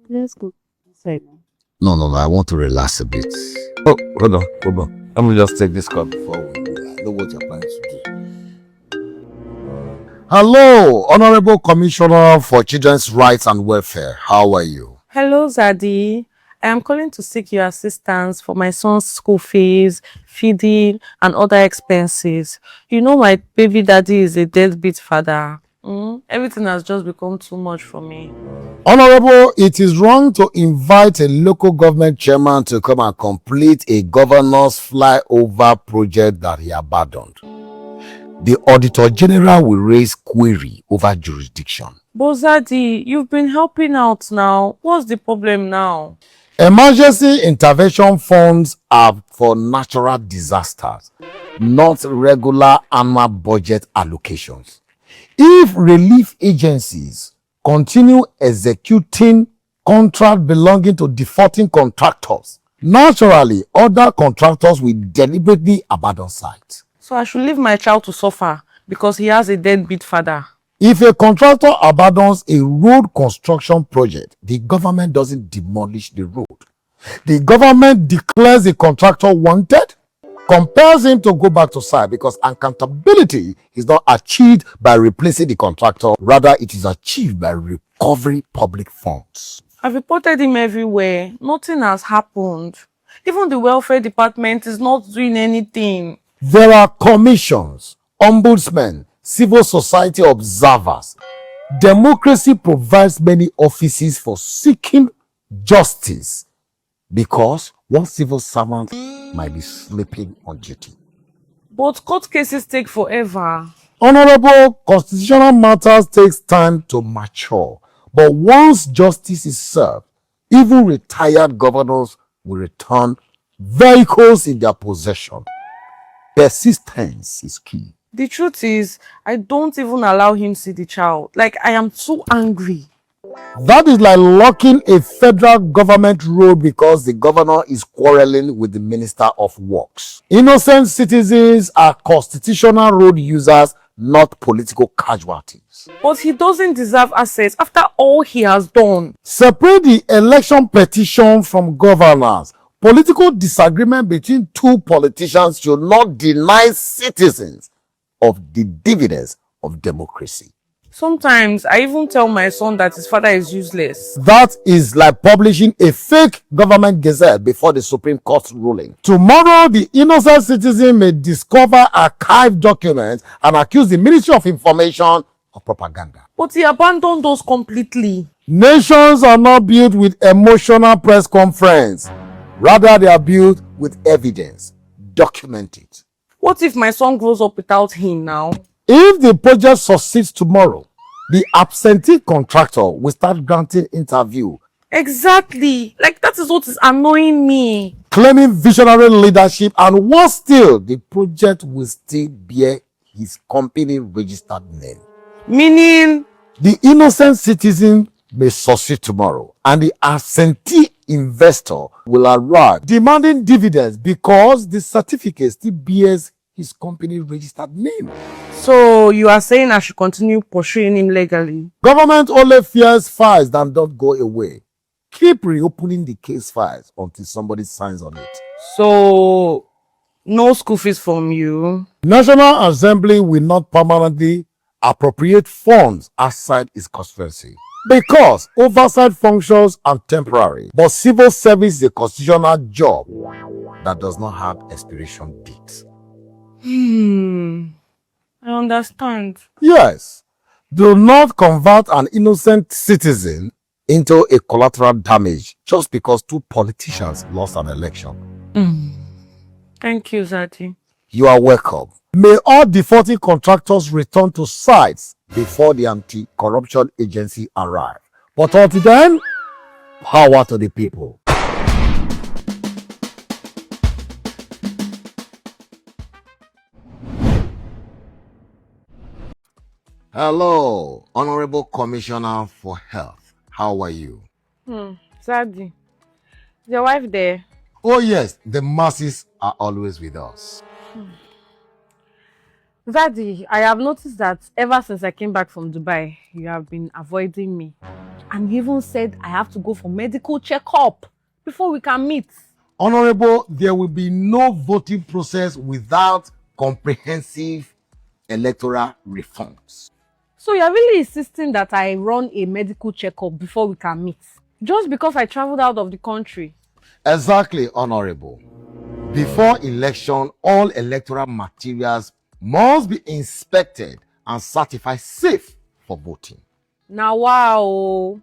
Let's go inside now. No. I want to relax a bit. Oh, hold on. Let me just take this call before we go. I know what you're planning to do. Hello, Honorable Commissioner for Children's Rights and Welfare. How are you? Hello, Zaddy. I am calling to seek your assistance for my son's school fees, feeding, and other expenses. You know my baby daddy is a deadbeat father. Everything has just become too much for me. Honorable, it is wrong to invite a local government chairman to come and complete a governor's flyover project that he abandoned. The Auditor General will raise query over jurisdiction. But Zaddy, you've been helping out now. What's the problem now? Emergency intervention funds are for natural disasters, not regular annual budget allocations. If relief agencies continue executing contracts belonging to defaulting contractors, naturally other contractors will deliberately abandon sites. So I should leave my child to suffer because he has a deadbeat father. If a contractor abandons a road construction project, the government doesn't demolish the road. The government declares the contractor wanted, compels him to go back to site because accountability is not achieved by replacing the contractor, rather it is achieved by recovering public funds. I've reported him everywhere. Nothing has happened. Even the welfare department is not doing anything. There are commissions, ombudsmen, civil society observers. Democracy provides many offices for seeking justice because one civil servant might be sleeping on duty. But court cases take forever. Honorable, constitutional matters takes time to mature, but once justice is served, even retired governors will return vehicles in their possession. Persistence is key. The truth is, I don't even allow him see the child. Like, I am too angry. That is like locking a federal government road because the governor is quarreling with the Minister of Works. Innocent citizens are constitutional road users, not political casualties. But he doesn't deserve access after all he has done. Separate the election petition from governance. Political disagreement between two politicians should not deny citizens of the dividends of democracy. Sometimes I even tell my son that his father is useless. That is like publishing a fake government gazette before the Supreme Court ruling. Tomorrow, the innocent citizen may discover archived documents and accuse the Ministry of Information of propaganda. But he abandoned those completely. Nations are not built with emotional press conference. Rather, they are built with evidence. Document it. What if my son grows up without him now? If the project succeeds tomorrow, the absentee contractor will start granting interview. Exactly. Like, that is what is annoying me. Claiming visionary leadership, and worse still, the project will still bear his company registered name. Meaning? The innocent citizen may succeed tomorrow, and the absentee investor will arrive demanding dividends because the certificate still bears his company registered name. So you are saying I should continue pursuing him legally? Government only fears files that don't go away. Keep reopening the case files until somebody signs on it. So no school fees from you? National Assembly will not permanently appropriate funds outside its constituency because oversight functions are temporary, but civil service is a constitutional job that does not have expiration dates. I understand. Yes. Do not convert an innocent citizen into a collateral damage just because two politicians lost an election. Thank you, Zaddy. You are welcome. May all defaulting contractors return to sites before the anti-corruption agency arrive. But until then, power to the people. Hello, Honorable Commissioner for Health. How are you? Zaddy, is your wife there? Oh yes, the masses are always with us. Daddy, I have noticed that ever since I came back from Dubai, you have been avoiding me. And you even said I have to go for medical checkup before we can meet. Honorable, there will be no voting process without comprehensive electoral reforms. So you're really insisting that I run a medical checkup before we can meet? Just because I traveled out of the country? Exactly, Honorable. Before election, all electoral materials must be inspected and certified safe for voting. Now, wow.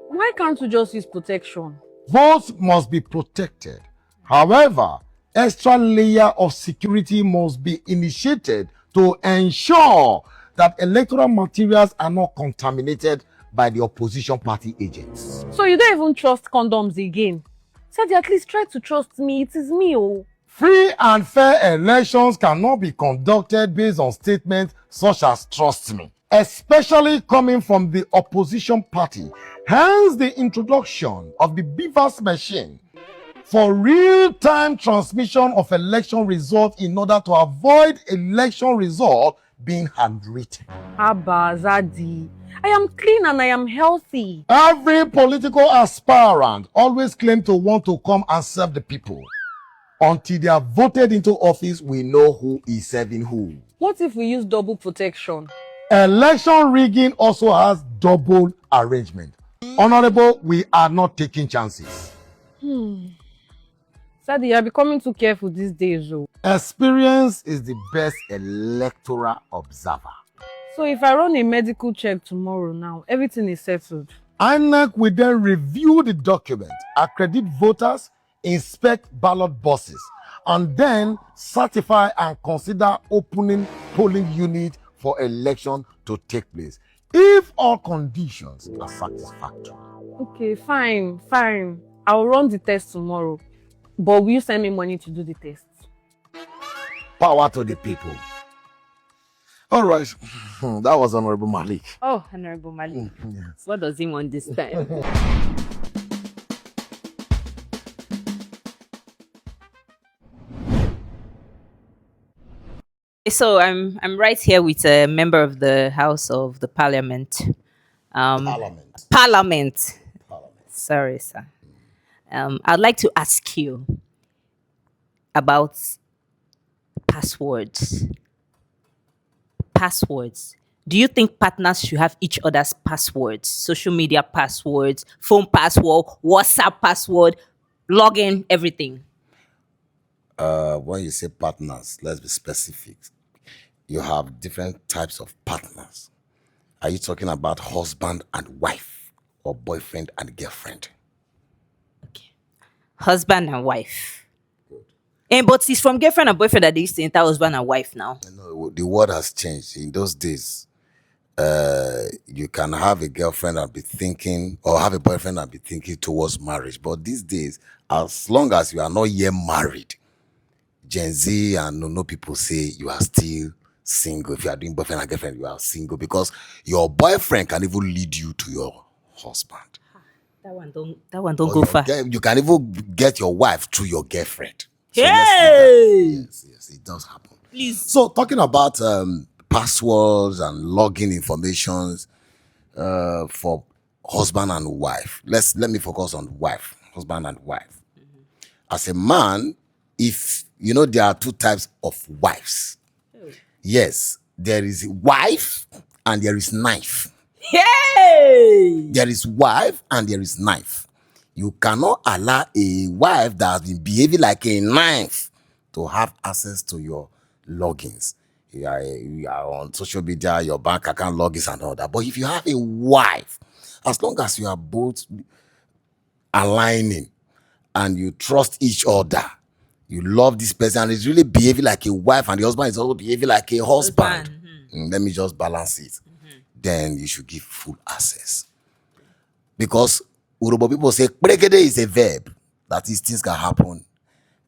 Why can't we just use protection? Votes must be protected. However, extra layer of security must be initiated to ensure that electoral materials are not contaminated by the opposition party agents. So you don't even trust condoms again? Said at least try to trust me. It is me, oh. Free and fair elections cannot be conducted based on statements such as "trust me," especially coming from the opposition party. Hence the introduction of the beavers machine for real-time transmission of election results in order to avoid election result being handwritten. Abba, Zadi. I am clean and I am healthy. Every political aspirant always claims to want to come and serve the people. Until they are voted into office, we know who is serving who. What if we use double protection? Election rigging also has double arrangement. Honorable, we are not taking chances. Sadie, you are becoming too careful these days, oh. Experience is the best electoral observer. So if I run a medical check tomorrow now, everything is settled. INEC will then review the document, accredit voters, inspect ballot boxes, and then certify and consider opening polling unit for election to take place if all conditions are satisfactory. Okay, fine. I'll run the test tomorrow. But will you send me money to do the test? Power to the people. All right. That was Honorable Malik. Oh, Honorable Malik. Yes. What does he want this time? So I'm right here with a member of the House of the Parliament. Parliament. Parliament. Sorry, sir. I'd like to ask you about passwords. Passwords. Do you think partners should have each other's passwords? Social media passwords, phone password, WhatsApp password, login, everything. When you say partners, let's be specific. You have different types of partners. Are you talking about husband and wife or boyfriend and girlfriend? Husband and wife. But it's from girlfriend and boyfriend that they used to enter husband and wife now. No, the world has changed. In those days, you can have a girlfriend and be thinking, or have a boyfriend and be thinking towards marriage. But these days, as long as you are not yet married, Gen Z and no people say you are still single. If you are doing boyfriend and girlfriend, you are single because your boyfriend can even lead you to your husband. That one don't go far. You can even get your wife through your girlfriend. So Hey! yes, it does happen. Please. So talking about passwords and login informations for husband and wife. Let me focus on wife, husband and wife. As a man, if you know there are two types of wives. Yes, there is wife and there is knife. Hey! There is wife and there is knife. You cannot allow a wife that has been behaving like a knife to have access to your logins. You are on social media, your bank account logins and all that. But if you have a wife, as long as you are both aligning and you trust each other, you love this person and it's really behaving like a wife and the husband is also behaving like a husband. Let me just balance it. Then you should give full access. Because Urobo people say pregede is a verb. That is, things can happen.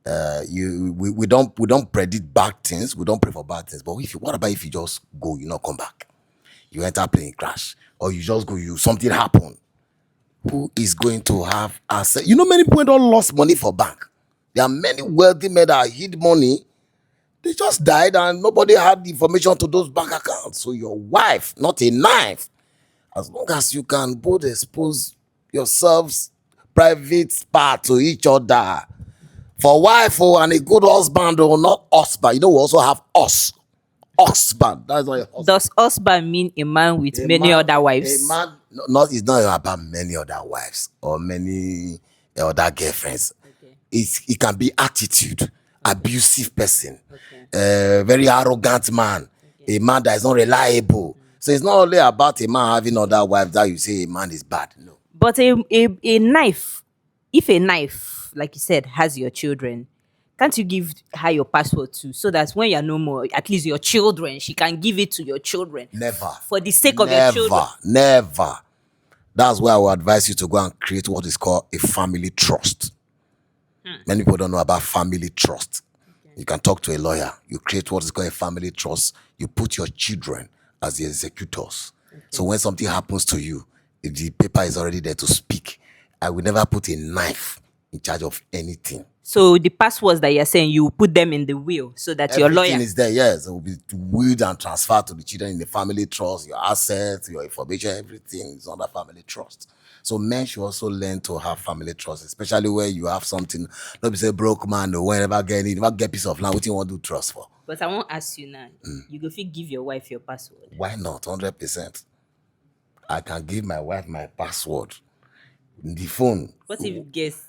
We don't predict bad things. We don't pray for bad things. But what about if you just go, you not come back? You enter plane crash, or you just go, something happen. Who is going to have access? You know, many people don't lost money for bank. There are many wealthy men that hid money They just died and nobody had the information to those bank accounts. So your wife, not a knife, as long as you can both expose yourselves private part to each other. For wife and a good husband not husband. You know, we also have us. Husband. That's why Does husband mean a man with many other wives? A man, it's not about many other wives or many other girlfriends. Okay. It can be attitude, abusive person, Okay. very arrogant man, a man that is not reliable. So it's not only about a man having other wives that you say a man is bad. No. But a knife, if a knife, like you said, has your children, can't you give her your password too, so that when you're no more, at least your children, she can give it to your children? Never. For the sake of your children. Never. That's why I would advise you to go and create what is called a family trust. Many people don't know about family trust. Okay. You can talk to a lawyer. You create what is called a family trust. You put your children as the executors. Okay. So when something happens to you, the paper is already there to speak. I will never put a knife in charge of anything. So the passwords that you're saying, you put them in the will so that your lawyer... Everything is there, yes. It will be willed and transferred to the children in the family trust. Your assets, your information, everything is under family trust. So men should also learn to have family trust, especially when you have something. Don't be say broke man or whenever get piece of land. What you want to do trust for? But I won't ask you now. You go fit give your wife your password. Why not? 100%. I can give my wife my password in the phone. What if you guess?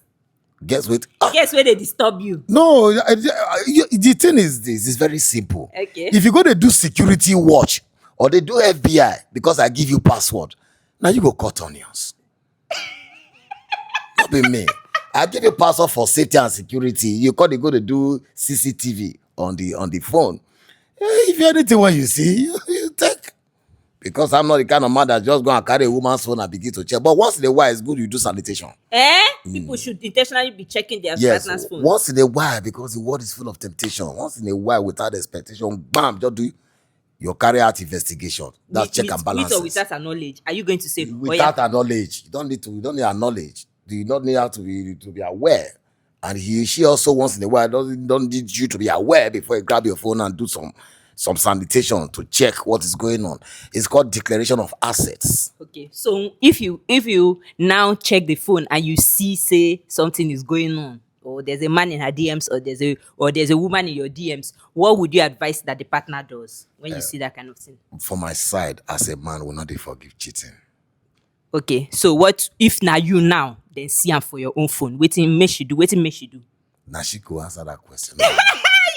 Guess what? Guess where they disturb you? No, the thing is this. It's very simple. Okay. If you go to do security watch or they do FBI because I give you password, now you go cut onions. Not be me. I give you password for safety and security. You go to do CCTV on the phone. If you anything what you see, you take. Because I'm not the kind of man that just go and carry a woman's phone and begin to check. But once in a while, it's good you do sanitation. People should intentionally be checking their partner's phone. Once in a while, because the world is full of temptation. Once in a while, without expectation, bam, just do your carry out investigation. That's check and balances. With or without her knowledge, are you going to say without her knowledge? You don't need her knowledge. You don't need her to be aware. And she also once in a while don't need you to be aware before you grab your phone and do some sanitation to check what is going on. It's called declaration of assets. Okay, so if you now check the phone and you see say something is going on, or there's a man in her DMs, or there's a woman in your DMs, what would you advise that the partner does when you see that kind of thing? For my side, as a man, will not forgive cheating. Okay, so what if now you then see her for your own phone? Waiting make she do. Now she could answer that question. You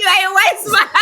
are a wise man.